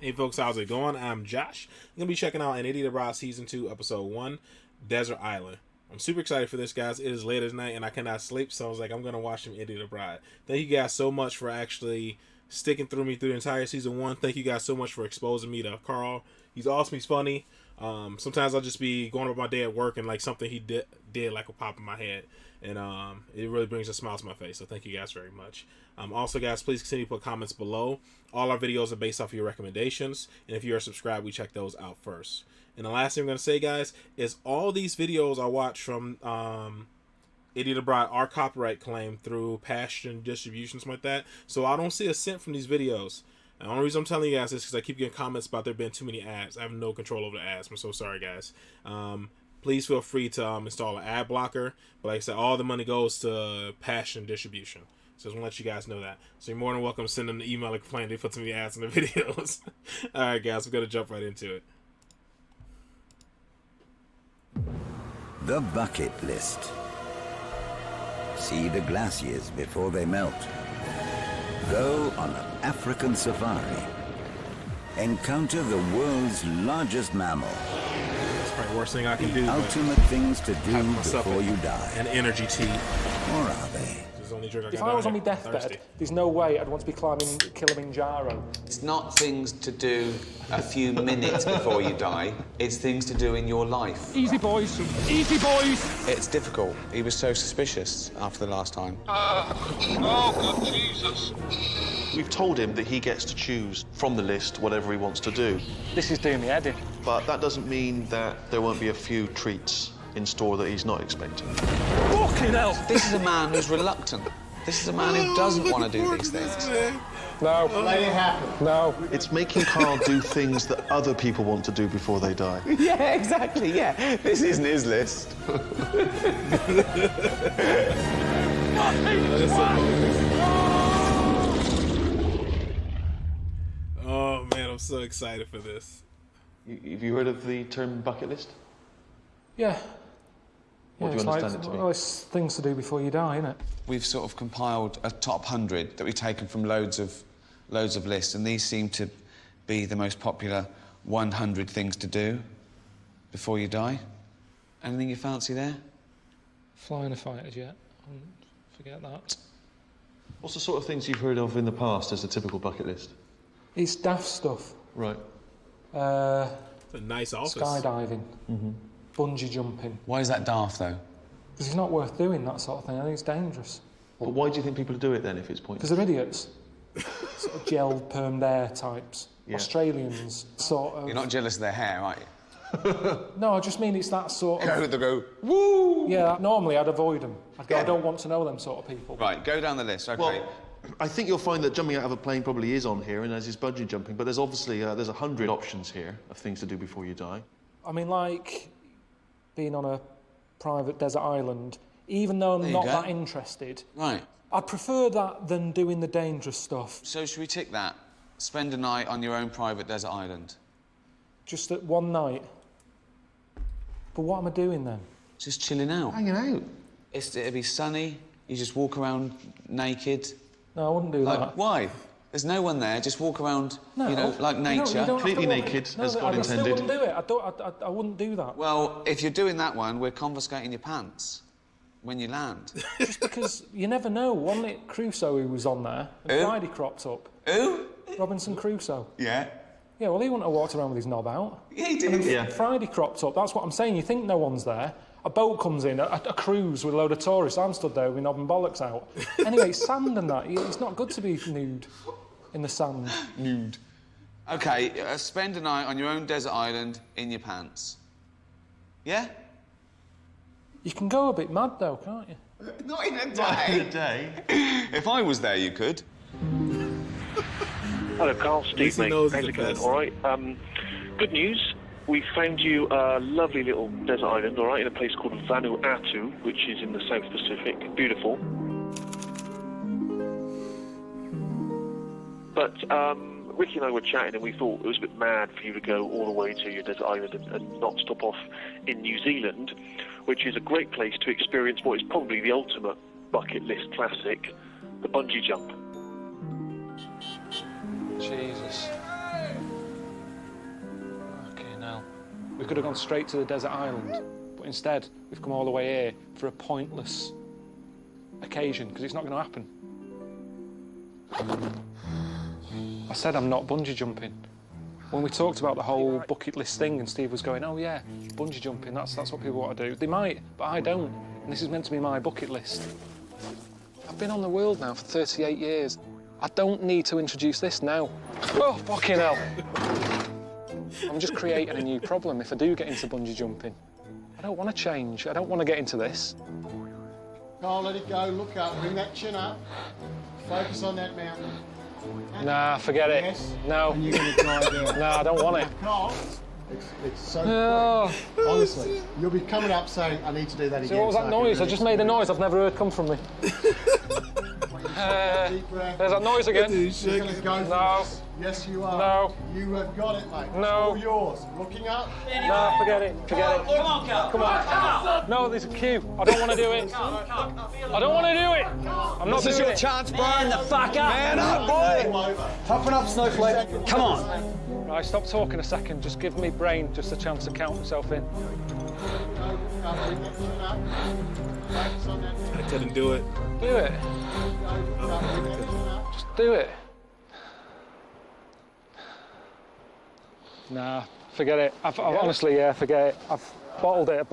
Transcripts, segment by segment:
Hey folks, how's it going? I'm Josh. I'm going to be checking out An Idiot Abroad Season 2, Episode 1, Desert Island. I'm super excited for this, guys. It is late at night and I cannot sleep, so I was like, I'm going to watch some Idiot Abroad. Thank you guys so much for actually sticking through me through the entire Season 1. Thank you guys so much for exposing me to Carl. He's awesome, he's funny. Sometimes I'll just be going about my day at work and like something he did like will pop in my head. And it really brings a smile to my face, so thank you guys very much. Also, guys, please continue to put comments below. All our videos are based off of your recommendations, and if you are subscribed, we check those out first. And the last thing I'm going to say, guys, is all these videos I watch from Idiot Abroad are copyright claimed through Passion Distribution, something like that. So I don't see a cent from these videos. And the only reason I'm telling you guys is because I keep getting comments about there being too many ads. I have no control over the ads. I'm so sorry, guys. Please feel free to install an ad blocker. But like I said, all the money goes to Passion Distribution. So I just want to let you guys know that. So you're more than welcome to send them an email and complain they put too many ads in the videos. Alright, guys, we're going to jump right into it. The bucket list. See the glaciers before they melt. Go on an African safari. Encounter the world's largest mammal. That's probably the worst thing I can do. Ultimate things to do before you die. An energy tea. Or are they? If I was on my deathbed, there's no way I'd want to be climbing Kilimanjaro. It's not things to do a few minutes before you die. It's things to do in your life. Easy boys, easy boys. It's difficult. He was so suspicious after the last time. Oh, good Jesus. We've told him that he gets to choose from the list whatever he wants to do. This is doing me head in. But that doesn't mean that there won't be a few treats in store that he's not expecting. Fucking hell! This is a man who's reluctant. This is a man who doesn't want to do these things. No. Let it happen. No. It's making Carl do things that other people want to do before they die. Yeah, exactly, yeah. This isn't his list. Oh, man, I'm so excited for this. Have you heard of the term bucket list? Yeah. What do you understand it to be? Well, it's things to do before you die, isn't it? We've sort of compiled a top 100 that we've taken from loads of lists, and these seem to be the most popular 100 things to do before you die. Anything you fancy there? Flying a fighter jet. Forget that. What's the sort of things you've heard of in the past as a typical bucket list? It's daft stuff. Right. It's a nice office. Skydiving. Bungee jumping. Why is that daft, though? Because it's not worth doing, that sort of thing. I think it's dangerous. But why do you think people do it, then, if it's pointless? Because they're idiots. Sort of gelled, permed hair types. Yeah. Australians, sort of... You're not jealous of their hair, are you? No, I just mean it's that sort of... They go, woo! Yeah, normally I'd avoid them. I'd go, I don't want to know them sort of people. Right, go down the list, OK. Well, I think you'll find that jumping out of a plane probably is on here, and as is bungee jumping, but there's obviously, there's 100 options here of things to do before you die. I mean, like, being on a private desert island, even though I'm not that interested... Right. I'd prefer that than doing the dangerous stuff. So should we tick that? Spend a night on your own private desert island. Just at one night? But what am I doing then? Just chilling out. Hanging out. It'll be sunny, you just walk around naked. No, I wouldn't do that. Why? There's no one there, just walk around, you know, like nature. You don't completely naked, as God intended. I still wouldn't do it. I wouldn't do that. Well, if you're doing that one, we're confiscating your pants when you land. Just because you never know. Wasn't it Crusoe who was on there? And Who? Friday cropped up. Who? Robinson Crusoe. Yeah. Yeah, well, he wouldn't have walked around with his knob out. Yeah, he did. Yeah. Friday cropped up. That's what I'm saying. You think no one's there. A boat comes in, a cruise with a load of tourists. I'm stood there with my knob and bollocks out. Anyway, sand and that. It's not good to be nude in the sand. Nude. OK, spend a night on your own desert island in your pants. Yeah? You can go a bit mad, though, can't you? Not in a day. Not in a day. If I was there, you could. Hello, Carl. Steve, mate. How's it going? All right. Good news. We found you a lovely little desert island, all right, in a place called Vanuatu, which is in the South Pacific. Beautiful. But Ricky and I were chatting, and we thought it was a bit mad for you to go all the way to your desert island and not stop off in New Zealand, which is a great place to experience what is probably the ultimate bucket list classic, the bungee jump. Jesus. We could have gone straight to the desert island, but instead we've come all the way here for a pointless occasion, because it's not going to happen. I said I'm not bungee jumping. When we talked about the whole bucket list thing and Steve was going, oh yeah, bungee jumping, that's what people want to do. They might, but I don't. And this is meant to be my bucket list. I've been on the world now for 38 years. I don't need to introduce this now. Oh, fucking hell. I'm just creating a new problem if I do get into bungee jumping. I don't want to change. I don't want to get into this. Can't let it go. Look up. Bring that chin up. Focus on that mountain. Nah, forget it. Yes. No. And you're going to drive down. No, I don't want it. Can't. It's so Oh. quick. Honestly, you'll be coming up saying, I need to do that again. So what was that noise? I just made a noise I've never heard come from me. Deep breath. There's that noise again. You're going to go for No. this. Yes, you are. No. You have got it, mate. It's No. all yours. Looking up. No, forget it. Forget it. Come on, Cal. Come on. No, there's a queue. I don't want to do it. I don't want to do it. I'm not doing it. chance, Brian. The fuck up. Man up, boy. Toughen up, Snowflake. Come on. Right, stop talking a second. Just give me brain just a chance to count myself in. I couldn't do it. Do it. Just do it. Nah, forget it. I've honestly, yeah, forget it. I've bottled it.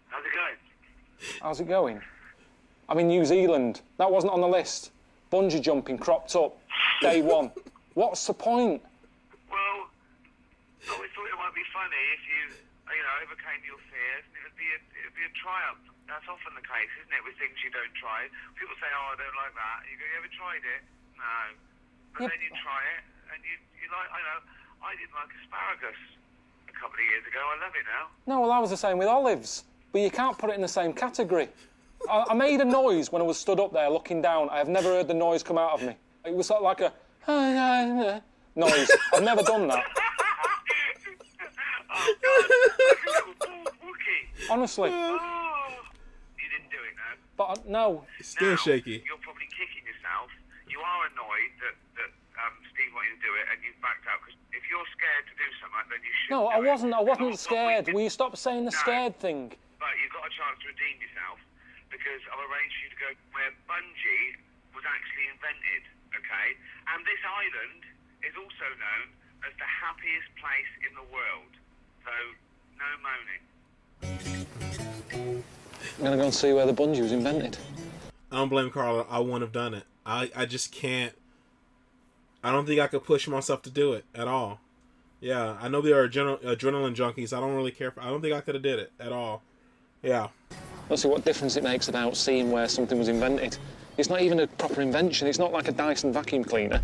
How's it going? How's it going? I'm in New Zealand. That wasn't on the list. Bungee jumping cropped up. Day one. What's the point? Well, I always thought it might be funny if you overcame your fears, and it'd be a triumph. That's often the case, isn't it, with things you don't try? People say, oh, I don't like that. You go, you ever tried it? No. But then you try it, and you like, I didn't like asparagus a couple of years ago. I love it now. No, well, I was the same with olives. But you can't put it in the same category. I made a noise when I was stood up there looking down. I have never heard the noise come out of me. It was sort of like a noise. I've never done that. Oh, God. Like a little bald Wookie. Honestly. Oh. You didn't do it, no? But no. It's still Now, shaky. You're probably kicking yourself. You are annoyed that Steve wanted you to do it, and you've backed out. Because if you're scared to do something, then you should. No, I wasn't. I wasn't scared. Will you stop saying the No. scared thing? But you've got a chance to redeem yourself, because I've arranged for you to go where bungee was actually invented, okay? And this island is also known as the happiest place in the world. So, no moaning. I'm going to go and see where the bungee was invented. I don't blame Carla. I wouldn't have done it. I just can't. I don't think I could push myself to do it at all. Yeah, I know there are adrenaline junkies. I don't really care. I don't think I could have did it at all. Yeah. Let's see what difference it makes about seeing where something was invented. It's not even a proper invention. It's not like a Dyson vacuum cleaner.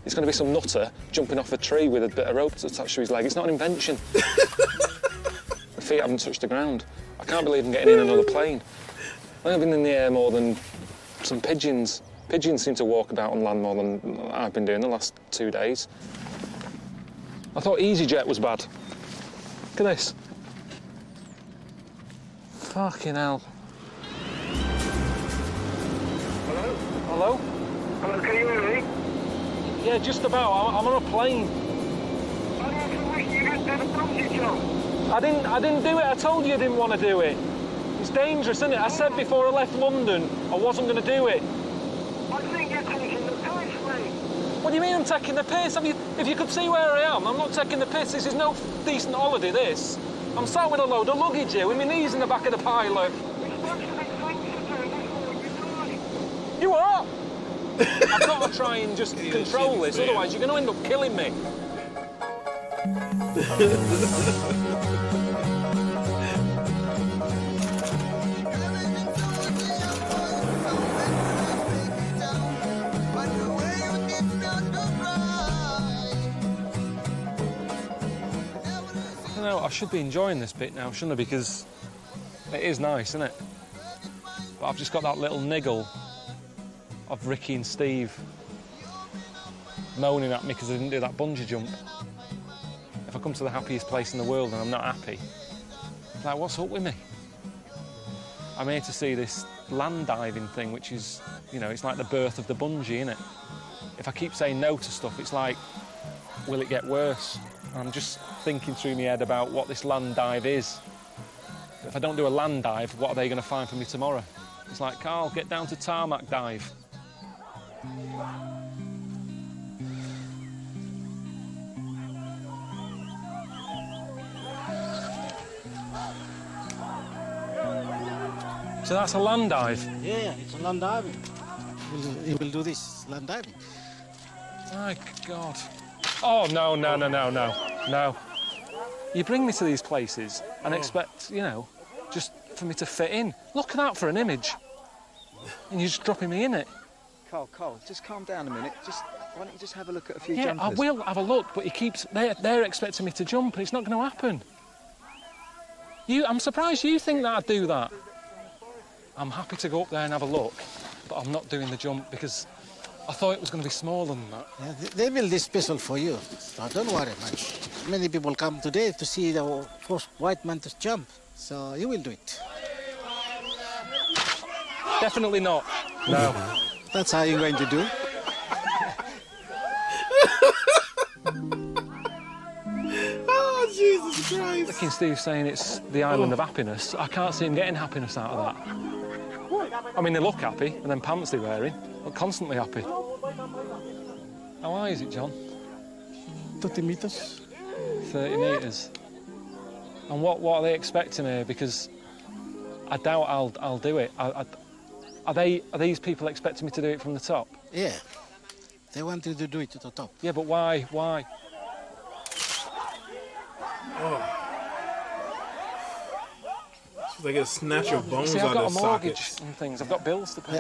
It's going to be some nutter jumping off a tree with a bit of rope attached to his leg. It's not an invention. My feet haven't touched the ground. I can't believe I'm getting in another plane. I think I've been in the air more than some pigeons. Pigeons seem to walk about on land more than I've been doing the last 2 days. I thought EasyJet was bad. Look at this. Fucking hell. Hello? Hello? Hello, can you hear me? Yeah, just about. I'm on a plane. I didn't you didn't do the bungee jump. I didn't do it. I told you I didn't want to do it. It's dangerous, isn't it? I said before I left London I wasn't going to do it. I think you're taking the piss, mate. What do you mean I'm taking the piss? If you could see where I am, I'm not taking the piss. This is no decent holiday, this. I'm sat with a load of luggage here with my knees in the back of the pilot. It's supposed to be things to do before you die. You are? I've got to try and just control this, otherwise you're going to end up killing me. I should be enjoying this bit now, shouldn't I? Because it is nice, isn't it? But I've just got that little niggle of Ricky and Steve moaning at me because I didn't do that bungee jump. If I come to the happiest place in the world and I'm not happy, it's like, what's up with me? I'm here to see this land diving thing, which is, you know, it's like the birth of the bungee, innit? If I keep saying no to stuff, it's like will it get worse? I'm just thinking through my head about what this land dive is. If I don't do a land dive, what are they going to find for me tomorrow? It's like, Carl, get down to tarmac dive. So that's a land dive? Yeah, it's a land diving. He will do this, land diving. My God. Oh, no. You bring me to these places and expect, you know, just for me to fit in. Look at that for an image. And you're just dropping me in it. Carl, just calm down a minute. Why don't you just have a look at a few Yeah, jumpers? I will have a look, but they're expecting me to jump and it's not going to happen. I'm surprised you think that I'd do that. I'm happy to go up there and have a look, but I'm not doing the jump because I thought it was going to be smaller than that. Yeah, they build this special for you, so don't worry much. Many people come today to see the first white man to jump, so you will do it. Definitely not. No. That's how you're going to do. Oh, Jesus Christ. Looking Steve saying it's the island of happiness. I can't see him getting happiness out of that. I mean, they look happy, and then pants they're wearing, but constantly happy. How high is it, John? 30 meters. 30 metres. And what are they expecting here? Because I doubt I'll do it. Are these people expecting me to do it from the top? Yeah, they want you to do it to the top. Yeah, but why? They get snatch your bones See, out I've got of a the mortgage sockets. and things. I've got bills to pay.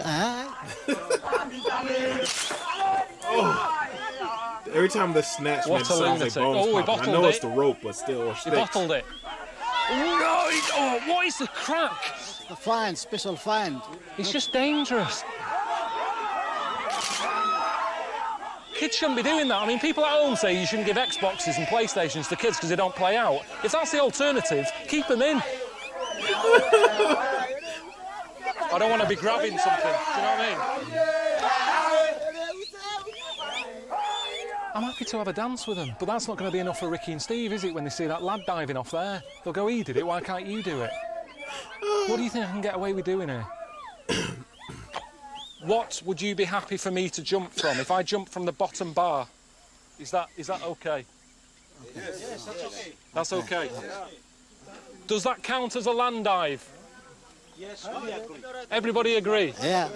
Every time the snatch What makes a sounds like lunatic. bones Oh, he popping. I bottled know it. it's the rope, but still, or He sticks. bottled it. Oh, what is the crack? The find, special find. It's just dangerous. Kids shouldn't be doing that. I mean, people at home say you shouldn't give Xboxes and PlayStations to kids because they don't play out. If that's the alternative, keep them in. I don't want to be grabbing something. Do you know what I mean? I'm happy to have a dance with them, but that's not going to be enough for Ricky and Steve, is it, when they see that lad diving off there? They'll go, he did it, why can't you do it? What do you think I can get away with doing here? What would you be happy for me to jump from? If I jump from the bottom bar, is that okay? Yes, that's okay. That's okay. Does that count as a land dive? Yes, we agree. Everybody agree? Yeah.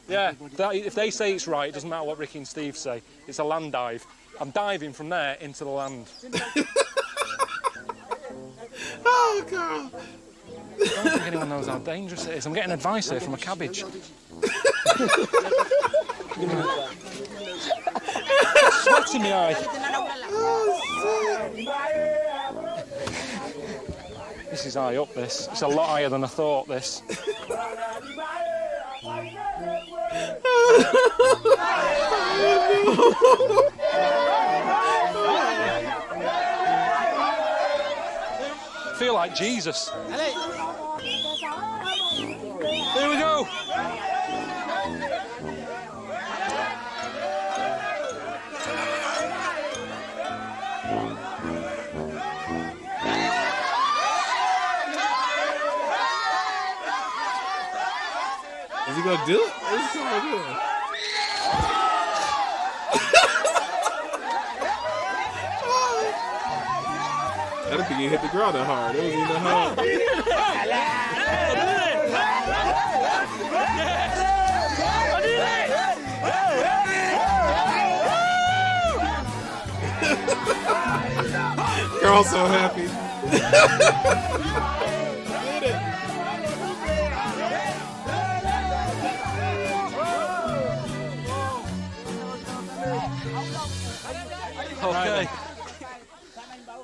Yeah, if they say it's right, it doesn't matter what Ricky and Steve say. It's a land dive. I'm diving from there into the land. Oh, Carl. I don't think anyone knows how dangerous it is. I'm getting advice here from a cabbage. Sweat in my eye. This is high up, this. It's a lot higher than I thought, this. I feel like Jesus. Here we go. Is he gonna do it? What's he gonna do? I didn't think he hit the ground that hard. It was even hard. Carl's so happy. Okay.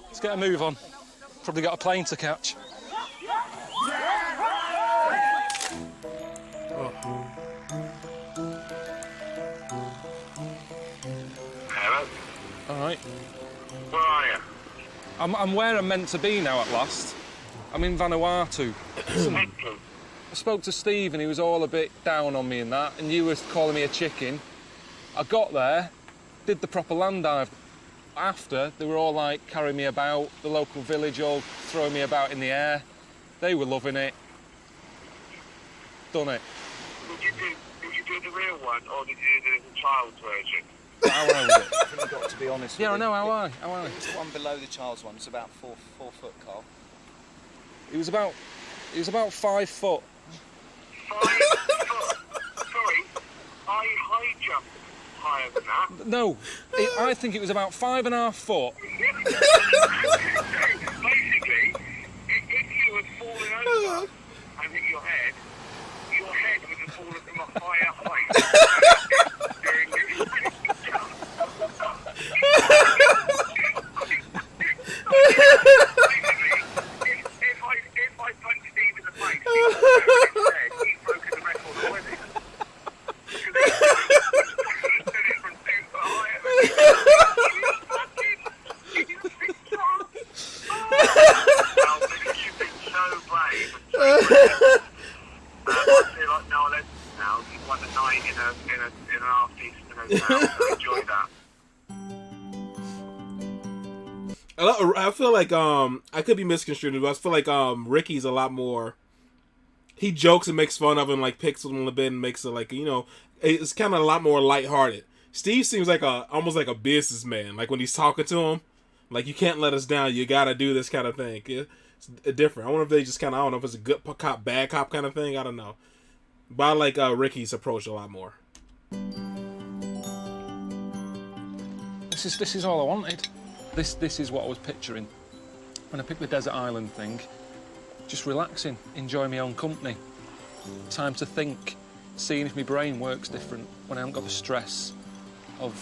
Let's get a move on. Probably got a plane to catch. Hello? All right. Where are you? I'm where I'm meant to be now at last. I'm in Vanuatu. I spoke to Steve and he was all a bit down on me and that, and you were calling me a chicken. I got there, did the proper land dive. after, they were all like carrying me about, the local village all throwing me about in the air. They were loving it. Done it. Did you do the real one, or did you do the child's version? How high was it? I think I've got to be honest Yeah, I with know, you. how high? How high? It's the one below the child's one. It's about four foot, Carl. It was about 5 foot. 5 foot? Sorry, I high jumped higher than that. No, I think it was about 5.5 foot. Basically, if you had fallen over and hit your head would have fallen from a higher height during this jump. Basically, if I punched Steve in the face, he's broken the record already. From 2 foot higher you've been so brave and so brave. I feel like Noel Edmonds now. He's won a night in an half-decent hotel, so enjoy that. I feel like I could be misconstrued, but I feel like Ricky's a lot more. He jokes and makes fun of him, like picks him a bit and makes it like, you know, it's kind of a lot more lighthearted. Steve seems like almost like a businessman. Like when he's talking to him, like, you can't let us down. You got to do this kind of thing. It's different. I wonder if they just kind of, I don't know if it's a good cop, bad cop kind of thing. I don't know. But I like Ricky's approach a lot more. This is all I wanted. This is what I was picturing when I picked the desert island thing. Just relaxing, enjoying my own company. Time to think, seeing if my brain works different when I haven't got the stress of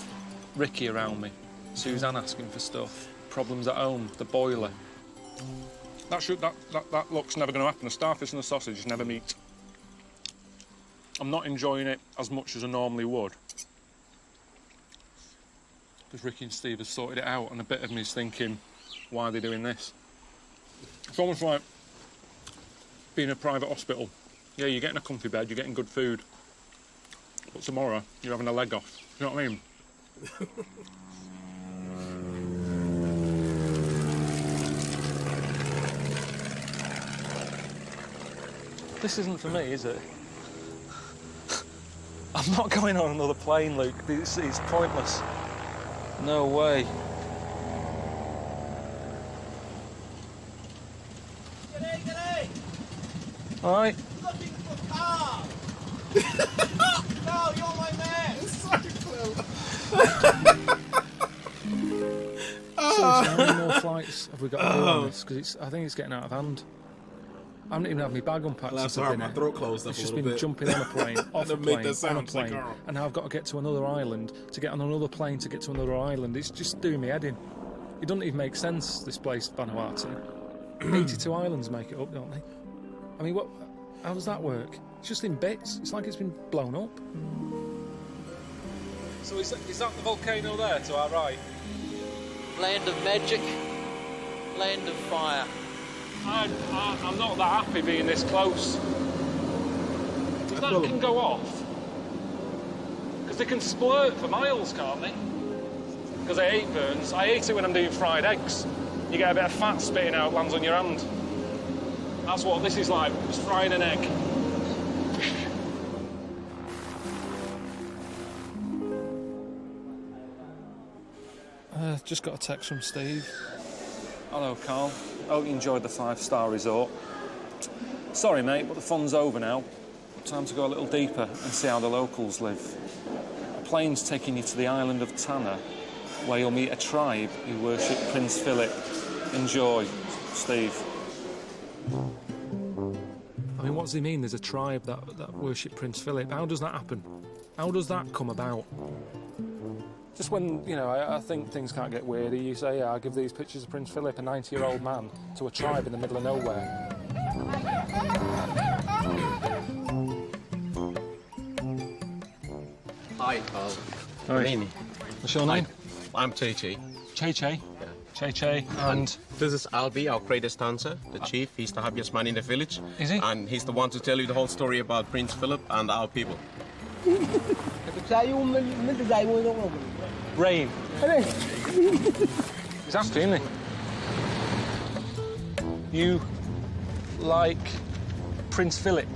Ricky around me, Suzanne asking for stuff, problems at home, the boiler. That look's never going to happen. The starfish and the sausage never meet. I'm not enjoying it as much as I normally would. Because Ricky and Steve have sorted it out, and a bit of me is thinking, why are they doing this? It's almost like being in a private hospital. Yeah, you're getting a comfy bed, you're getting good food, but tomorrow you're having a leg off. You know what I mean? This isn't for me, is it? I'm not going on another plane, Luke. It's pointless. No way. G'day. All right. Looking for Carl. Carl, you're my man. So how many more flights have we got to do on this? Because I think it's getting out of hand. I haven't even had my bag unpacked since I've been my here. throat closed up It's a just little been bit. jumping on a plane, off a plane, on a plane, like, and now I've got to get to another island, to get on another plane, to get to another island. It's just doing me head in. It doesn't even make sense, this place, Vanuatu. 82 islands make it up, don't they? I mean, how does that work? It's just in bits. It's like it's been blown up. So is that the volcano there, to our right? Land of magic, land of fire. I'm not that happy being this close. Because that can go off. Because they can splurt for miles, can't they? Because I hate burns. I hate it when I'm doing fried eggs. You get a bit of fat spitting out, lands on your hand. That's what this is like, just frying an egg. Just got a text from Steve. Hello, Carl. Hope you enjoyed the 5-star resort. Sorry, mate, but the fun's over now. Time to go a little deeper and see how the locals live. A plane's taking you to the island of Tanna, where you'll meet a tribe who worship Prince Philip. Enjoy, Steve. I mean, what does he mean? There's a tribe that worship Prince Philip. How does that happen? How does that come about? Just when, you know, I think things can't get weirder, you say, yeah, I'll give these pictures of Prince Philip, a 90-year-old man, to a tribe in the middle of nowhere. Hi, Carl. Hi. Good evening. What's your name? I'm Tay. Che. Yeah. Che. And This is Albi, our greatest dancer, the chief. He's the happiest man in the village. Is he? And he's the one to tell you the whole story about Prince Philip and our people. Rain. He's asking, isn't he? You like Prince Philip?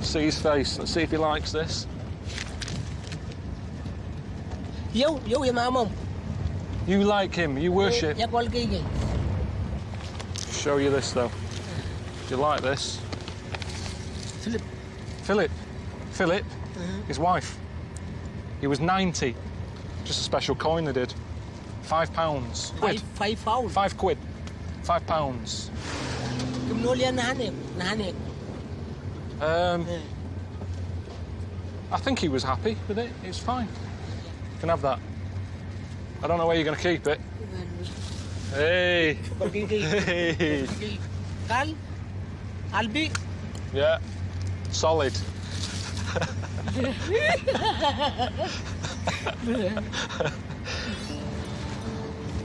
See his face. Let's see if he likes this. Yo, your mom. You like him? You worship? Show you this though. Do you like this? Philip. Philip. Philip. His wife. He was 90. Just a special coin they did. £5. Quid. £5. £5. £5. I think he was happy with it. It's fine. You can have that. I don't know where you're going to keep it. Hey. Hey. Albi. Yeah. Solid.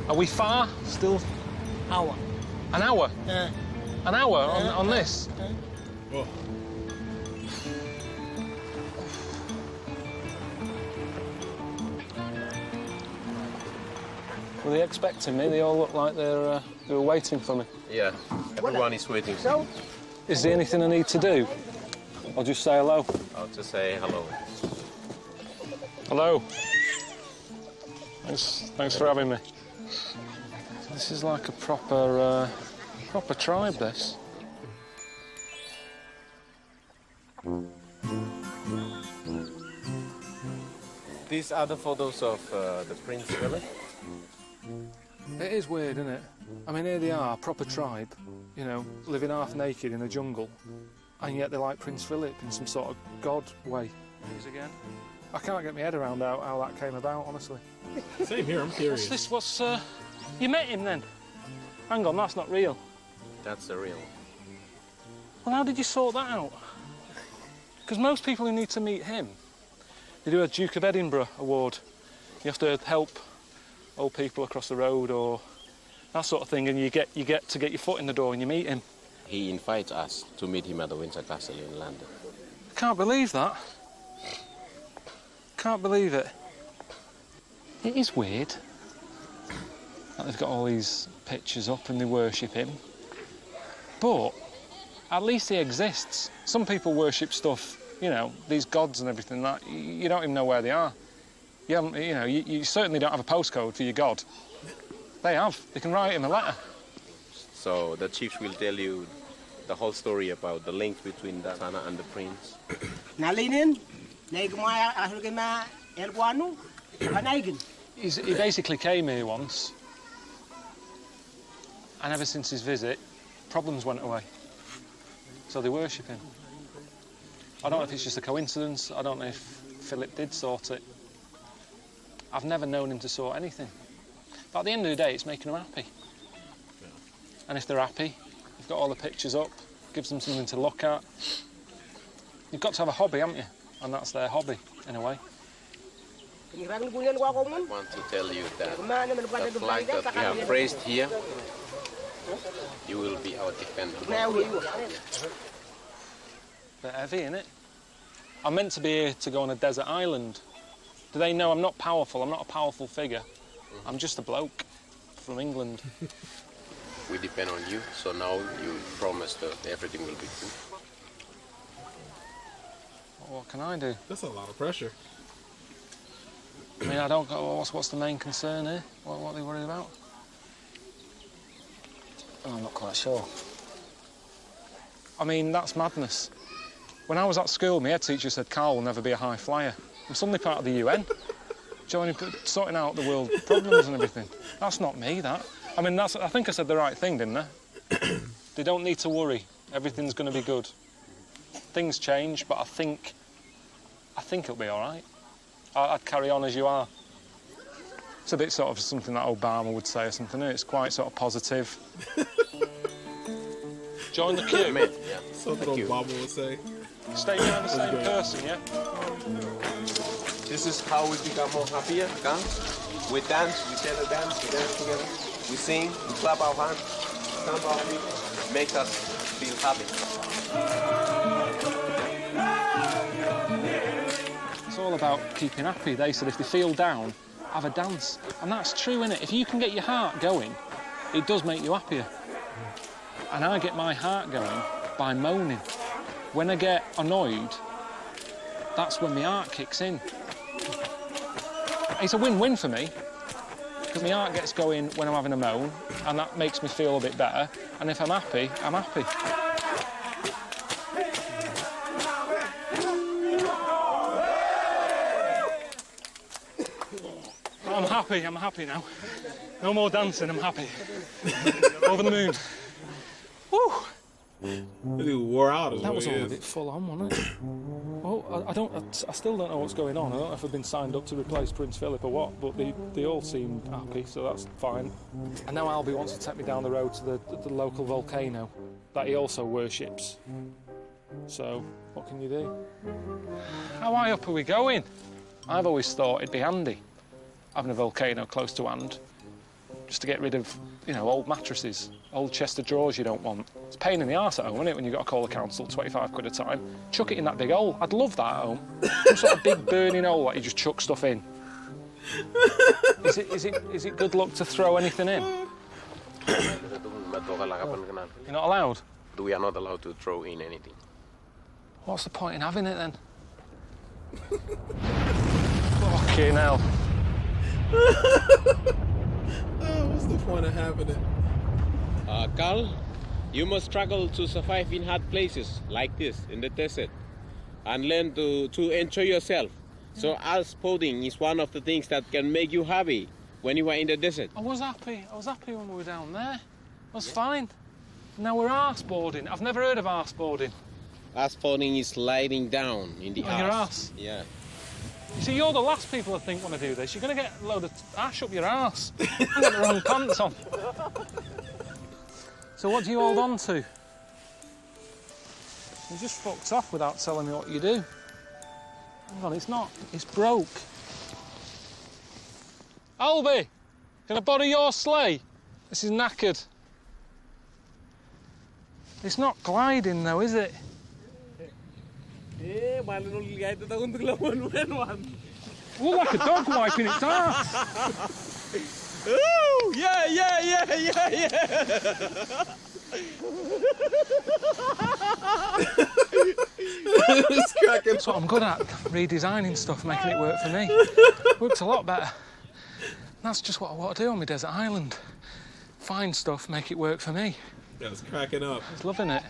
Are we far still? Hour. An hour? An hour on this? Oh. Were they expecting me? They all look like they were waiting for me. Yeah, everyone is waiting. So? Is there anything I need to do? I'll just say hello. I'll just say hello. Hello. Thanks for having me. This is like a proper tribe, this. These are the photos of the Prince Philip. It is weird, isn't it? I mean, here they are, proper tribe, you know, living half naked in a jungle, and yet they're like Prince Philip in some sort of god way. Here's again. I can't get my head around how that came about, honestly. Same here, I'm curious. You met him then? Hang on, that's not real. That's the real. Well, how did you sort that out? Because most people who need to meet him, they do a Duke of Edinburgh award. You have to help old people across the road or that sort of thing, and you get to get your foot in the door and you meet him. He invites us to meet him at the Windsor Castle in London. I can't believe that. Can't believe it. It is weird that they've got all these pictures up and they worship him. But at least he exists. Some people worship stuff, you know, these gods and everything that you don't even know where they are. You certainly don't have a postcode for your god. They have. They can write him a letter. So the chiefs will tell you the whole story about the link between the Sana and the prince. He basically came here once, and ever since his visit, problems went away. So they worship him. I don't know if it's just a coincidence. I don't know if Philip did sort it. I've never known him to sort anything. But at the end of the day, it's making them happy. And if they're happy, you've got all the pictures up, gives them something to look at. You've got to have a hobby, haven't you? And that's their hobby, in a way. I want to tell you that the flag that we have raised here, you will be our defender. Bit heavy, innit? I'm meant to be here to go on a desert island. Do they know I'm not powerful? I'm not a powerful figure. I'm just a bloke from England. We depend on you, so now you promise that everything will be good. What can I do? That's a lot of pressure. I mean, I don't go, what's the main concern here? What are they worried about? I'm not quite sure. I mean, that's madness. When I was at school, my head teacher said Carl will never be a high flyer. I'm suddenly part of the UN, sorting out the world problems and everything. That's not me, that. I mean, I think I said the right thing, didn't I? They don't need to worry. Everything's going to be good. Things change, but I think it'll be all right. I'd carry on as you are. It's a bit sort of something that Obama would say or something. It's quite sort of positive. Join the queue. Yeah. Something Obama would say. Stay behind the same person, yeah? This is how we become more happier, guys. We dance, we share the dance, we dance together. We sing, we clap our hands, stamp our feet, makes us feel happy. It's all all about keeping happy. They said if they feel down, have a dance. And that's true, innit? If you can get your heart going, it does make you happier. And I get my heart going by moaning. When I get annoyed, that's when my heart kicks in. It's a win-win for me, because my heart gets going when I'm having a moan, and that makes me feel a bit better. And if I'm happy, I'm happy. I'm happy now. No more dancing, I'm happy. Over the moon. Woo! The dude wore out as That well. was all a bit full on, wasn't it? Well, I still don't know what's going on. I don't know if I've been signed up to replace Prince Philip or what, but they all seemed happy, so that's fine. And now Albie wants to take me down the road to the local volcano that he also worships. So, what can you do? How high up are we going? I've always thought it'd be handy having a volcano close to hand, just to get rid of, you know, old mattresses, old chest of drawers you don't want. It's a pain in the arse at home, isn't it, when you've got to call the council 25 quid a time. Chuck it in that big hole. I'd love that at home. Some sort of big burning hole that you just chuck stuff in. Is it good luck to throw anything in? You're not allowed? We are not allowed to throw in anything. What's the point in having it then? Fucking hell. What's the point of having it? Carl, you must struggle to survive in hard places like this in the desert and learn to enjoy yourself. So ice boating is one of the things that can make you happy when you are in the desert. I was happy when we were down there. I was fine. Now we're arse boarding. I've never heard of arse boarding. Ice boarding is sliding down in the On your arse? Yeah. You see, you're the last people I think want to do this. You're going to get a load of ash up your arse. You've got the wrong pants on. So what do you hold on to? You just fucked off without telling me what you do. Hang on, it's not. It's broke. Albie, can I borrow your sleigh? This is knackered. It's not gliding though, is it? Look like a dog wiping its ass. Ooh, yeah. It's cracking. That's what I'm good at, redesigning stuff, making it work for me. Works a lot better. That's just what I want to do on my desert island. Find stuff, make it work for me. That's cracking up. He's loving it.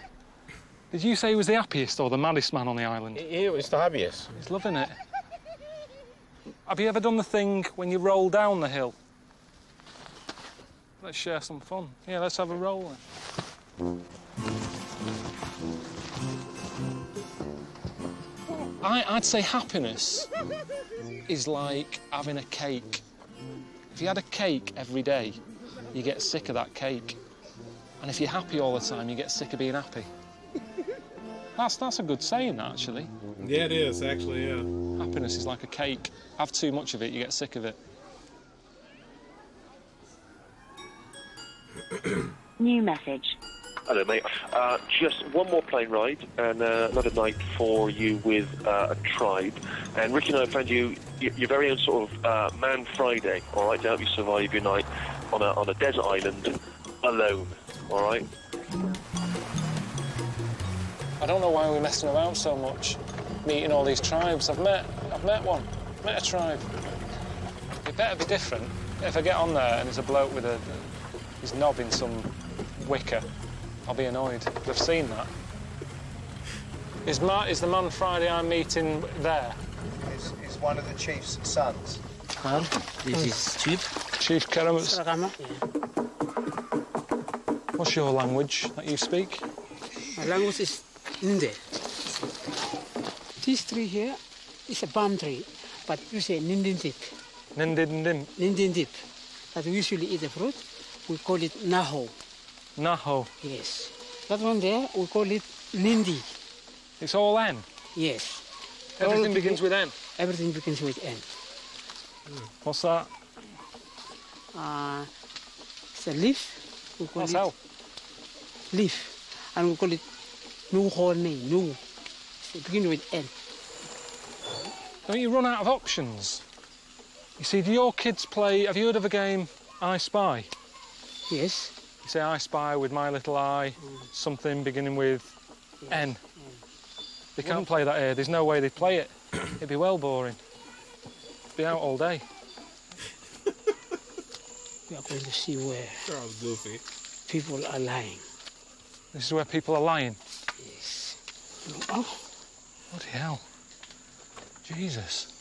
Did you say he was the happiest or the maddest man on the island? He was the happiest. He's loving it. Have you ever done the thing when you roll down the hill? Let's share some fun. Yeah, let's have a roll then. I'd say happiness is like having a cake. If you had a cake every day, you get sick of that cake. And if you're happy all the time, you get sick of being happy. That's a good saying, actually. Yeah, it is, actually, yeah. Happiness is like a cake. Have too much of it, you get sick of it. New message. Hello, mate. Just one more plane ride and another night for you with a tribe. And Ricky and I found you your very own sort of Man Friday, all right, to help you survive your night on a desert island alone, all right? I don't know why we're messing about so much, meeting all these tribes. I've met one, met a tribe. It better be different. If I get on there and there's a bloke with his knob in some wicker, I'll be annoyed. I've seen that. Is the Man Friday I'm meeting there? Is one of the chief's sons. Well, this is Chief. Chief Keramus. What's your language that you speak? My language is Ninde. This tree here is a palm tree, but you say Nindindip. Nindindim. Nindindip. That we usually eat the fruit. We call it Naho. Naho? Yes. That one there, we call it Nindi. It's all N? Yes. Everything begins with N? Everything begins with N. What's that? It's a leaf. We call What's it hell? Leaf. And we call it Nu Horne, Nu. It begins with N. Don't you run out of options? You see, do your kids play... Have you heard of a game, I Spy? Yes. You say I Spy with my little eye, something beginning with N. They can't play that here. There's no way they'd play it. It'd be well boring. Be out all day. We are going to see where Charles Goofy. people are lying. This is where people are lying. Yes. Oh. Bloody hell. Jesus.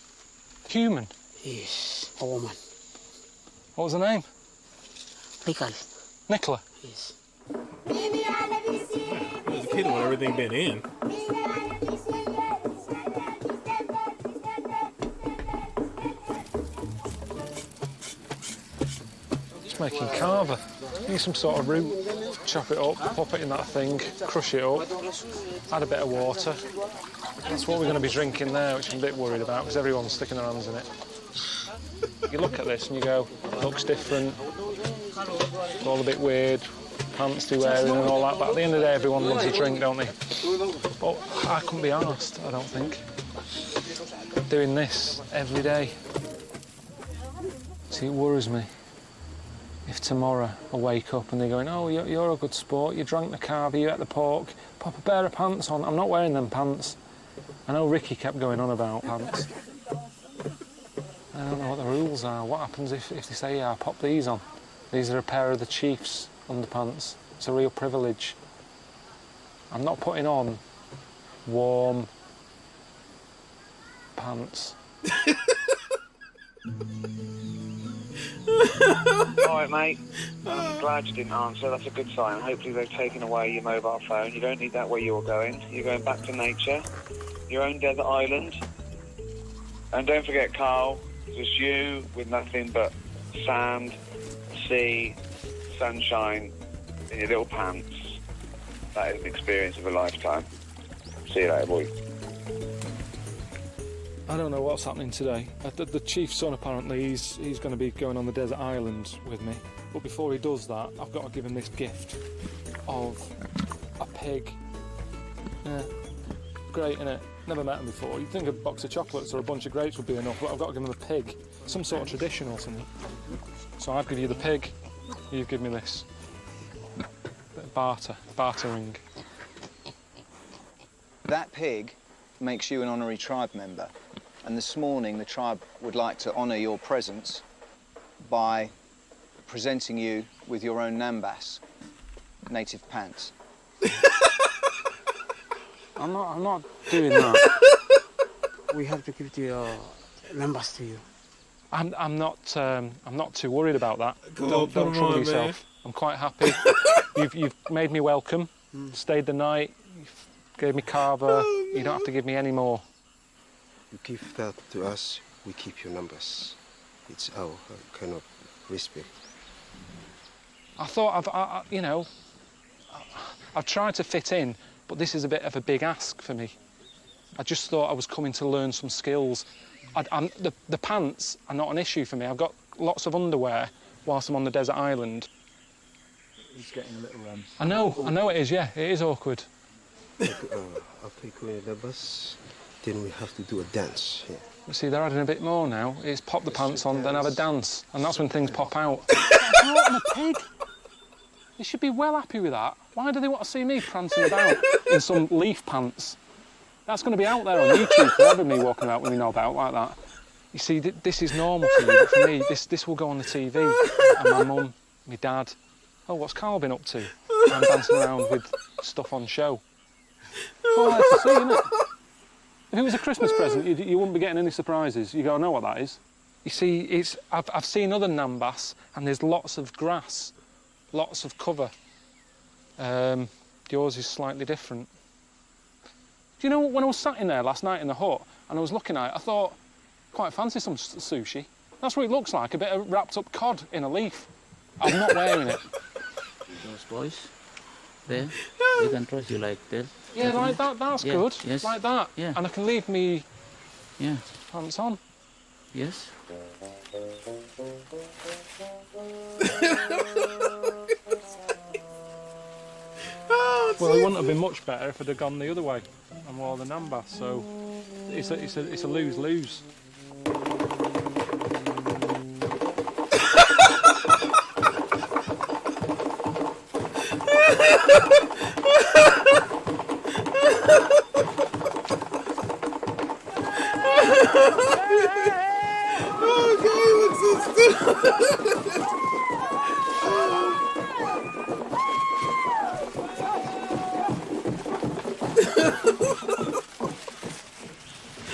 Human? Yes, a woman. What was her name? Nicola. Nicola? Yes. As a kid, when everything been in. Just making carver. Need some sort of root. Chop it up, pop it in that thing, crush it up, add a bit of water. That's what we're going to be drinking there, which I'm a bit worried about because everyone's sticking their hands in it. You look at this and you go, it looks different, it's all a bit weird, pants they're wearing and all that, but at the end of the day everyone loves a drink, don't they? But I couldn't be arsed, I don't think, doing this every day. See, it worries me. If tomorrow I wake up and they're going, oh, you're a good sport, you drank the carver, you ate the pork, pop a pair of pants on. I'm not wearing them pants. I know Ricky kept going on about pants. I don't know what the rules are. What happens if they say, yeah, pop these on? These are a pair of the chief's underpants. It's a real privilege. I'm not putting on warm pants. All right, mate. I'm glad you didn't answer. That's a good sign. Hopefully they've taken away your mobile phone. You don't need that where you're going. You're going back to nature, your own desert island. And don't forget, Carl, just you with nothing but sand, sea, sunshine in your little pants. That is an experience of a lifetime. See you later, boy. I don't know what's happening today. The chief's son, apparently, he's going to be going on the desert island with me. But before he does that, I've got to give him this gift of a pig. Yeah, great, innit? Never met him before. You'd think a box of chocolates or a bunch of grapes would be enough, but I've got to give him a pig. Some sort of tradition or something. So I'd give you the pig, you give me this. Bit of bartering. That pig makes you an honorary tribe member. And this morning, the tribe would like to honour your presence by presenting you with your own Nambas, native pants. I'm not doing that. We have to give the numbers to you. I'm not too worried about that. Don't trouble yourself. Man. I'm quite happy. You've made me welcome. Stayed the night. You've gave me carver. You don't have to give me any more. You give that to us, we keep your numbers. It's our kind of respect. I thought I've tried to fit in, but this is a bit of a big ask for me. I just thought I was coming to learn some skills. The pants are not an issue for me. I've got lots of underwear whilst I'm on the desert island. It's getting a little... I know it is, yeah. It is awkward. After you go in the bus, then we have to do a dance. Yeah. See, they're adding a bit more now. It's pop the pants on, then have a dance, and that's when things pop out. I'm a pig. You should be well happy with that. Why do they want to see me prancing about in some leaf pants? That's going to be out there on YouTube forever, me walking about with me knob out like that. You see, this is normal for you, but for me, this will go on the TV. And my mum, my dad. Oh, what's Carl been up to? I'm dancing around with stuff on show. It's all there to see, isn't it? If it was a Christmas present, you wouldn't be getting any surprises. You go, I know what that is. You see, I've seen other Nambas, and there's lots of grass, lots of cover. Yours is slightly different. Do you know, when I was sat in there last night in the hut, and I was looking at it, I thought, quite fancy some sushi. That's what it looks like, a bit of wrapped up cod in a leaf. I'm not wearing it. Those boys, there, they can trust you like that. Yeah, like that, that's good. Yes. Like that. Yeah. And I can leave me pants on. Yes. Well, it wouldn't have been much better if I'd have gone the other way and wore the Nambas, so it's a lose-lose.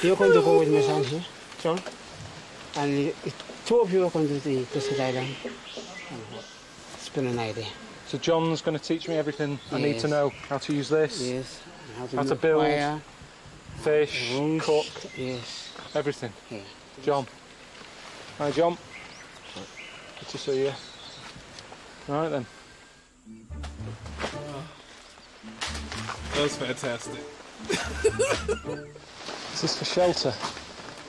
You're going to go with me, Sanji, John? And two of you are going to the desert island. Spend a night there. So John's going to teach me everything I need to know. How to use this. Yes. How to build. Fire, fish, rooms, cook. Yes. Everything. Yeah. John. Hi, John. Good to see you. Right then. That was fantastic. Is this for shelter?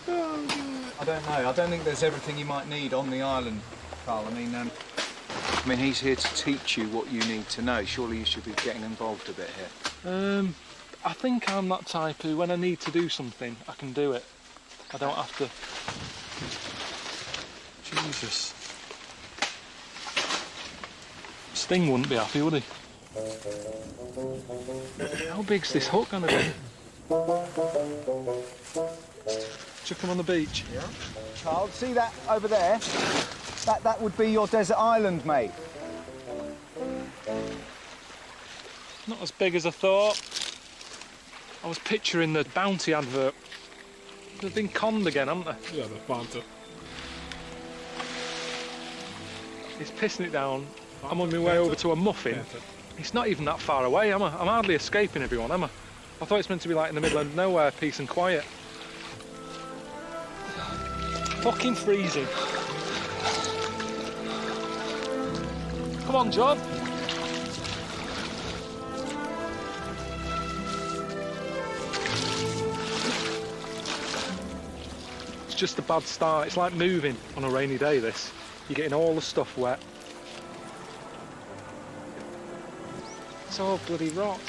I don't know. I don't think there's everything you might need on the island, Carl. I mean, he's here to teach you what you need to know. Surely you should be getting involved a bit here. I think I'm that type who, when I need to do something, I can do it. I don't have to... Jesus. Sting wouldn't be happy, would he? How big's this hook gonna be? Chuck him on the beach. Yeah. Carl, see that over there? That would be your desert island, mate. Not as big as I thought. I was picturing the Bounty advert. They've been conned again, haven't they? Yeah, the Fanta. It's pissing it down. I'm on my way over to a muffin. It's not even that far away, am I? I'm hardly escaping everyone, am I? I thought it's meant to be like in the middle of nowhere, peace and quiet. Fucking freezing. Come on, John. It's just a bad start. It's like moving on a rainy day, this. You're getting all the stuff wet. It's all bloody rock.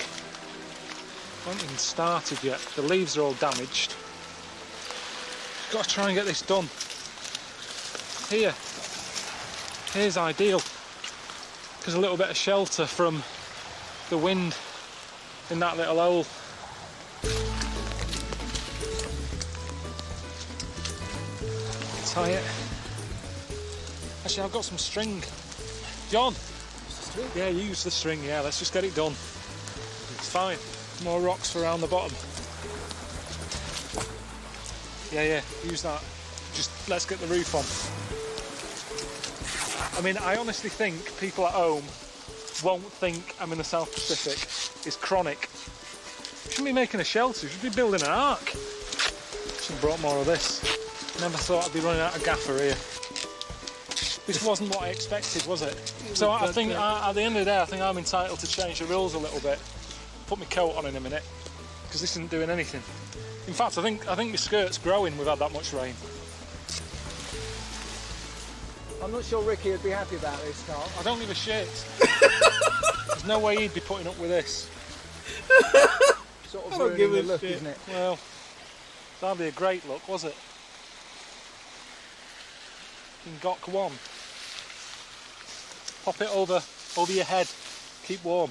I haven't even started yet. The leaves are all damaged. Got to try and get this done. Here. Here's ideal. Because a little bit of shelter from the wind in that little hole. Tie it. Actually, I've got some string. John! Yeah, use the string, yeah, let's just get it done. It's fine. More rocks for around the bottom. Yeah, use that. Just let's get the roof on. I mean, I honestly think people at home won't think I'm in the South Pacific. It's chronic. We shouldn't be making a shelter, we should be building an ark. Should have brought more of this. Never thought I'd be running out of gaffer here. This wasn't what I expected, was it? So I think at the end of the day, I think I'm entitled to change the rules a little bit. Put my coat on in a minute, because this isn't doing anything. In fact, I think my skirt's growing. We've had that much rain. I'm not sure Ricky would be happy about this, Carl. I don't give a shit. There's no way he'd be putting up with this. Sort of ruining the look, isn't it? Well, that'd be a great look, was it? In Gok 1. Pop it over your head. Keep warm.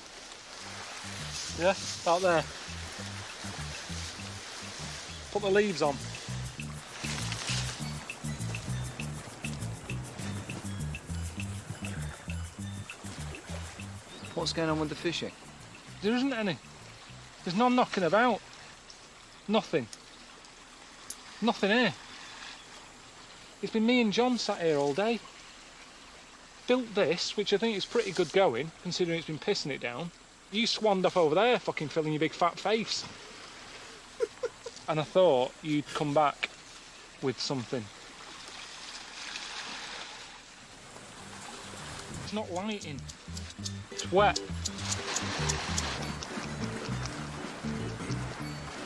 Yeah, about there. Put the leaves on. What's going on with the fishing? There isn't any. There's none knocking about. Nothing. Nothing here. It's been me and John sat here all day. Built this, which I think is pretty good going, considering it's been pissing it down. You swanned off over there, fucking filling your big fat face. And I thought you'd come back with something. It's not lighting. It's wet.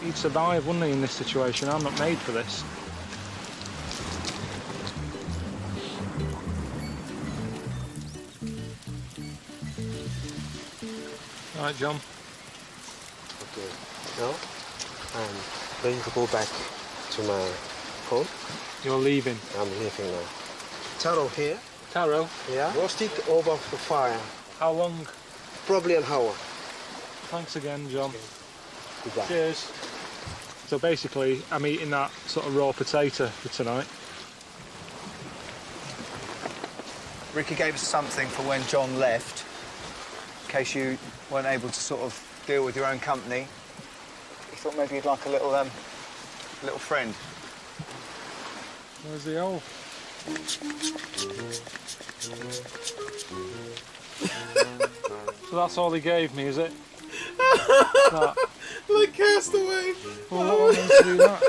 He'd survive, wouldn't he, in this situation? I'm not made for this. Right, John. Okay, now, and ready to go back to my home. You're leaving? I'm leaving now. Taro here. Taro? Yeah. Roast it over the fire. How long? Probably an hour. Thanks again, John. Okay. Goodbye. Cheers. So basically, I'm eating that sort of raw potato for tonight. Ricky gave us something for when John left, in case you weren't able to sort of deal with your own company. He thought maybe you'd like a little friend. Where's the hole? So that's all he gave me, is it? That. Like Castaway. Well, what am I meant to do that?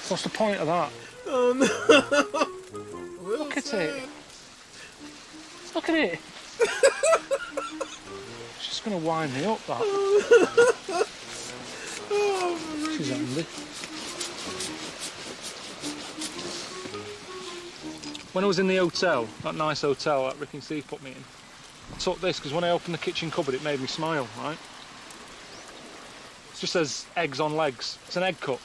What's the point of that? Oh no. Look at it. Look at it. It's just going to wind me up, that. Oh, She's handy. When I was in the hotel, that nice hotel that Rick and Steve put me in, I took this because when I opened the kitchen cupboard it made me smile, right? It just says eggs on legs. It's an egg cup.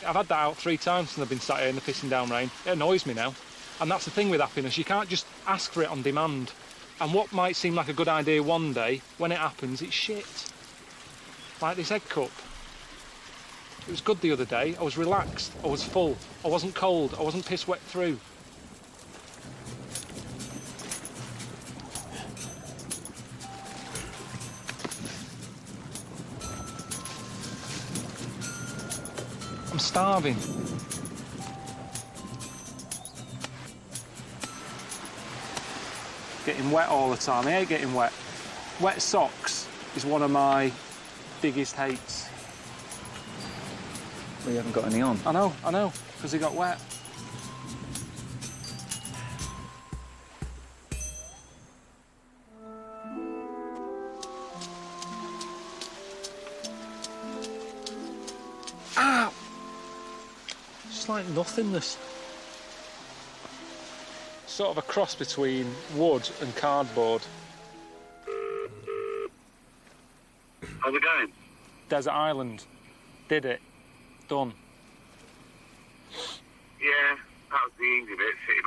I've had that out 3 times since I've been sat here in the pissing down rain. It annoys me now. And that's the thing with happiness, you can't just ask for it on demand. And what might seem like a good idea one day, when it happens, it's shit. Like this egg cup. It was good the other day, I was relaxed, I was full, I wasn't cold, I wasn't piss wet through. I'm starving. Getting wet all the time. I hate getting wet. Wet socks is one of my biggest hates. Well, you haven't got any on. I know, because they got wet. Ah! It's like nothingness. Sort of a cross between wood and cardboard. How's it going? Desert Island. Did it. Done. Yeah, that was the easy bit, sitting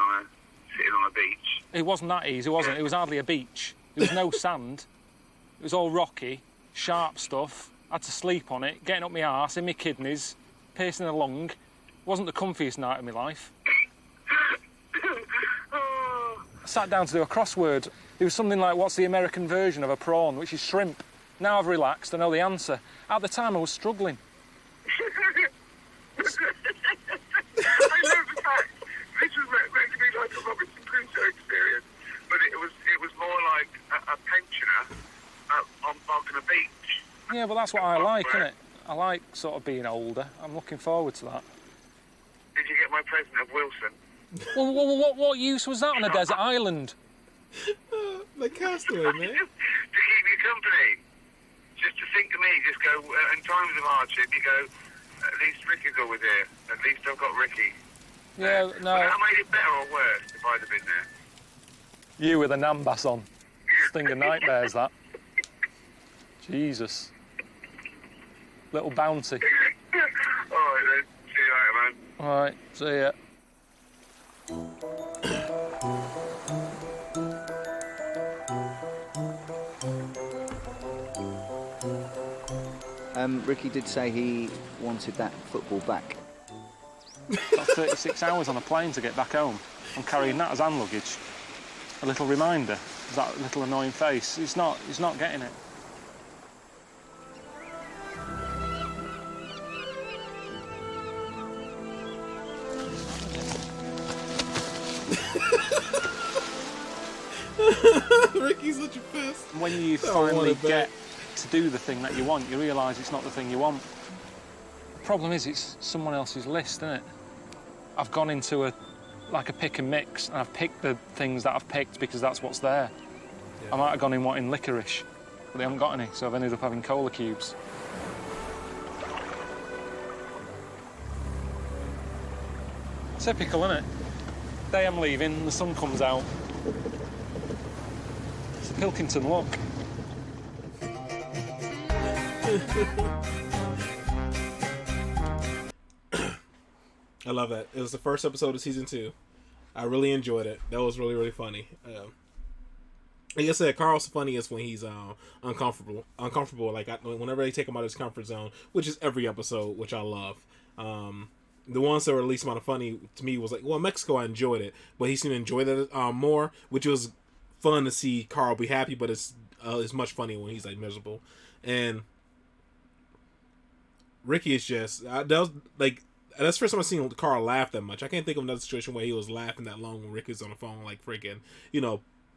on a beach. It wasn't that easy, was it? It was hardly a beach. There was no sand. It was all rocky, sharp stuff. I had to sleep on it, getting up my arse, in my kidneys, pacing along. Wasn't the comfiest night of my life. I sat down to do a crossword. It was something like, what's the American version of a prawn, which is shrimp. Now I've relaxed, I know the answer. At the time, I was struggling. I know the fact this was meant to be like a Robinson Crusoe experience, but it was more like a pensioner on a beach. Yeah, but that's what I like, innit? I like sort of being older. I'm looking forward to that. Did you get my present of Wilson? Well, what use was that on a desert island? The Castaway, man. To keep you company. Just to think of me, just go, in times of hardship, you go, at least Ricky's always here. At least I've got Ricky. Yeah, no. But that made it better or worse if I'd have been there. You with a Nambas on. Sting of nightmares, that. Jesus. Little bounty. All right, then. See you later, man. All right, see ya. Ricky did say he wanted that football back. That's 36 hours on a plane to get back home. I'm carrying that as hand luggage. A little reminder of that little annoying face. He's not getting it. Ricky's such a pest. When you finally get to do the thing that you want, you realise it's not the thing you want. The problem is it's someone else's list, isn't it? I've gone into a pick and mix, and I've picked the things that I've picked because that's what's there. Yeah. I might have gone in wanting licorice, but they haven't got any, so I've ended up having cola cubes. Typical, isn't it? Day I'm leaving, the sun comes out. It's a Pilkington look. I love that. It was the first episode of season 2. I really enjoyed it. That was really, really funny. Like I said, Carl's funniest when he's uncomfortable. Like whenever they take him out of his comfort zone, which is every episode, which I love. The ones that were least amount of funny to me was like, well, Mexico, I enjoyed it, but he seemed to enjoy that more, which was fun to see Carl be happy. But it's much funnier when he's like miserable. And Ricky is just that was like. That's the first time I've seen Carl laugh that much. I can't think of another situation where he was laughing that long when Ricky's on the phone, like freaking,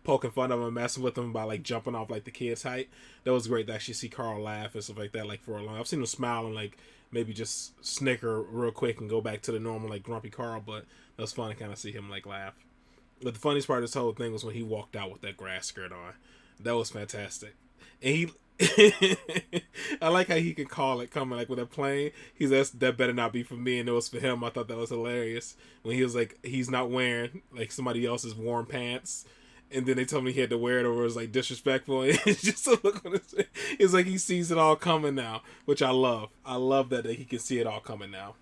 poking fun of him, messing with him by like jumping off like the kid's height. That was great to actually see Carl laugh and stuff like that, like for a long. I've seen him smile and like maybe just snicker real quick and go back to the normal like grumpy Carl, but that was fun to kind of see him like laugh. But the funniest part of this whole thing was when he walked out with that grass skirt on. That was fantastic, and he. I like how he can call it coming like with a plane. He's that better not be for me, and it was for him. I thought that was hilarious when he was like he's not wearing like somebody else's warm pants, and then they told me he had to wear it, or it was like disrespectful. And it's just a look on his face. It's like he sees it all coming now, which I love. I love that he can see it all coming now.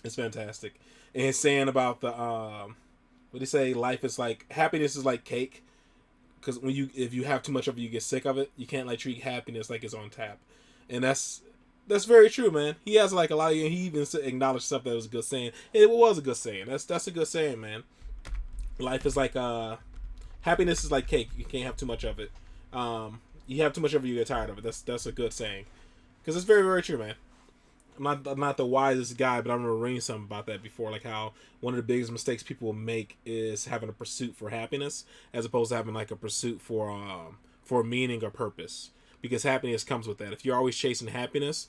It's fantastic. And he's saying about the what do you say? Life is like happiness is like cake. Because if you have too much of it, you get sick of it. You can't like treat happiness like it's on tap, and that's very true, man. He has like a lot of, he even acknowledged stuff that was a good saying. It was a good saying. That's a good saying, man. Life is like happiness is like cake. You can't have too much of it. You have too much of it, you get tired of it. That's a good saying, because it's very, very true, man. I'm not the wisest guy, but I remember reading something about that before, like how one of the biggest mistakes people make is having a pursuit for happiness as opposed to having like a pursuit for meaning or purpose. Because happiness comes with that. If you're always chasing happiness,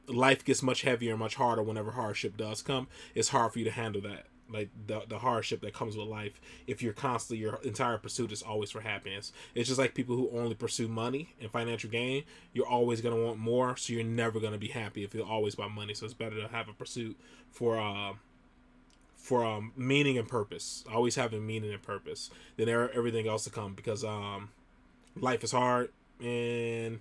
life gets much heavier and much harder whenever hardship does come. It's hard for you to handle that. Like the hardship that comes with life, if you're constantly, your entire pursuit is always for happiness. It's just like people who only pursue money and financial gain. You're always going to want more, so you're never going to be happy if you're always about money. So it's better to have a pursuit for meaning and purpose. Always having meaning and purpose than everything else to come, because life is hard, and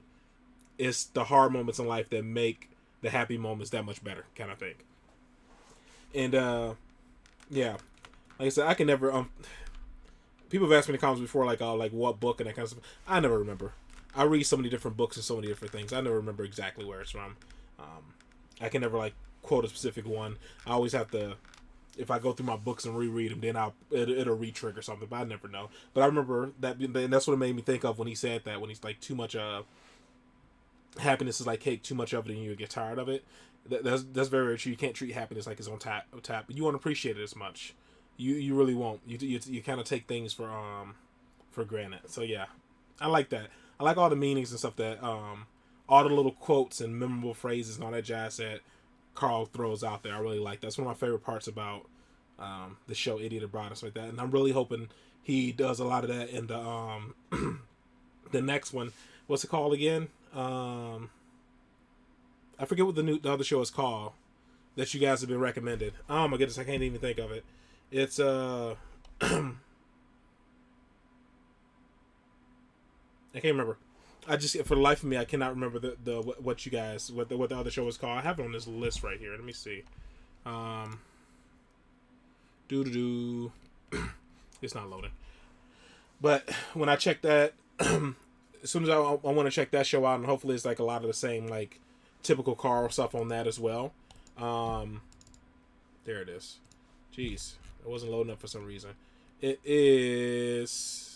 it's the hard moments in life that make the happy moments that much better, kind of thing. And yeah, like I said, I can never. People have asked me in the comments before, like what book and that kind of stuff. I never remember. I read so many different books and so many different things. I never remember exactly where it's from. I can never like quote a specific one. I always have to, if I go through my books and reread them, then it'll re-trigger something. But I never know. But I remember that, and that's what it made me think of when he said that. When he's like, too much happiness is like cake. Too much of it, and you get tired of it. That's very, very true. You can't treat happiness like it's on tap. You won't appreciate it as much. You really won't. You kind of take things for granted. So yeah, I like that. I like all the meanings and stuff that all the little quotes and memorable phrases and all that jazz that Carl throws out there. I really like that. That's one of my favorite parts about the show Idiot Abroad and stuff like that. And I'm really hoping he does a lot of that in the the next one. What's it called again? I forget what the other show is called that you guys have been recommended. Oh my goodness, I can't even think of it. It's I can't remember. I just, for the life of me, I cannot remember what the other show was called. I have it on this list right here. Let me see. It's not loading. But when I check that, as soon as I want to check that show out, and hopefully it's like a lot of the same like typical Carl stuff on that as well. There it is. Jeez, it wasn't loading up for some reason. It is.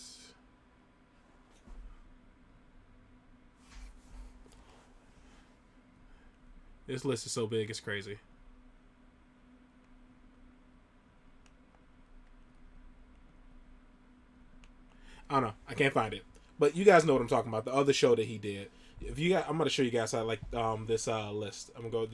This list is so big, it's crazy. I don't know. I can't find it. But you guys know what I'm talking about. The other show that he did. If you guys, I'm going to show you guys how like this list. I'm going to go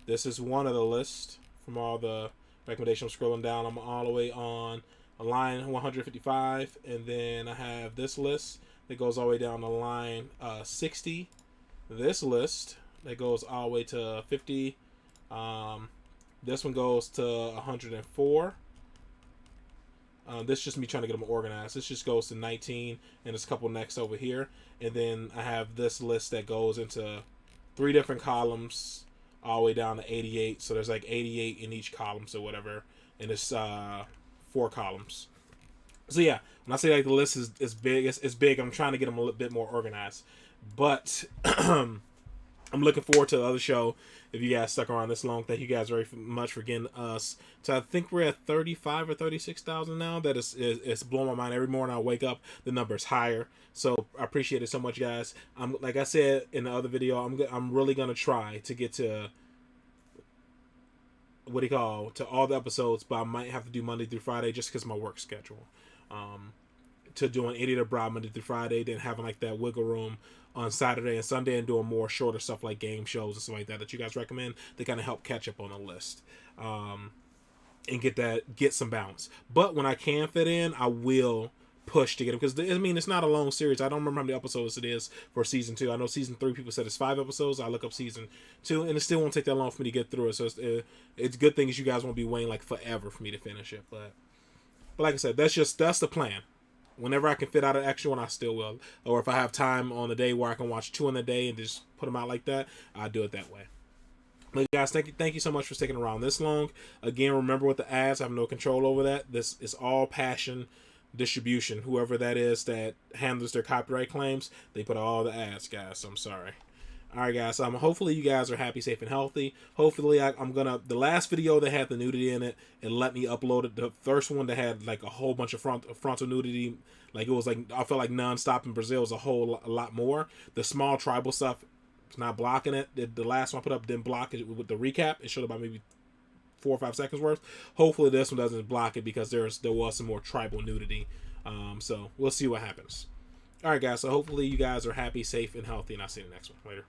this is one of the lists from all the recommendations. I'm scrolling down. I'm all the way on line 155, and then I have this list that goes all the way down to line 60. This list that goes all the way to 50. This one goes to 104. This is just me trying to get them organized. This just goes to 19, and there's a couple next over here. And then I have this list that goes into 3 different columns all the way down to 88. So there's like 88 in each column, so whatever. And it's 4 columns. So yeah, when I say like the list is big, it's big. I'm trying to get them a little bit more organized. But I'm looking forward to the other show. If you guys stuck around this long, thank you guys very much for getting us. So I think we're at 35 or 36,000 now. That is it's blowing my mind. Every morning I wake up, the number's higher. So I appreciate it so much, guys. I'm like I said in the other video, I'm really gonna try to get to to all the episodes, but I might have to do Monday through Friday just because my work schedule. To doing Idiot Abroad Monday through Friday, then having like that wiggle room on Saturday and Sunday, and doing more shorter stuff like game shows and stuff like that you guys recommend to kind of help catch up on the list, and get some balance. But when I can fit in, I will push to get them, because I mean it's not a long series. I don't remember how many episodes it is for season 2. I know season 3 people said it's 5 episodes. I look up season 2 and it still won't take that long for me to get through it. So it's good thing is you guys won't be waiting like forever for me to finish it. But like I said, that's the plan. Whenever I can fit out an extra one, I still will. Or if I have time on a day where I can watch 2 in a day and just put them out like that, I'll do it that way. But guys, thank you so much for sticking around this long. Again, remember with the ads, I have no control over that. This is all Passion Distribution. Whoever that is that handles their copyright claims, they put all the ads, guys. So I'm sorry. All right, guys. Hopefully you guys are happy, safe, and healthy. Hopefully the last video that had the nudity in it, let me upload it. The first one that had like a whole bunch of frontal nudity, like it was like I felt like nonstop in Brazil was a lot more. The small tribal stuff is not blocking it. The last one I put up didn't block it with the recap. It showed about maybe 4 or 5 seconds worth. Hopefully this one doesn't block it, because there was some more tribal nudity. So we'll see what happens. All right, guys. So hopefully you guys are happy, safe, and healthy, and I'll see you in the next one. Later.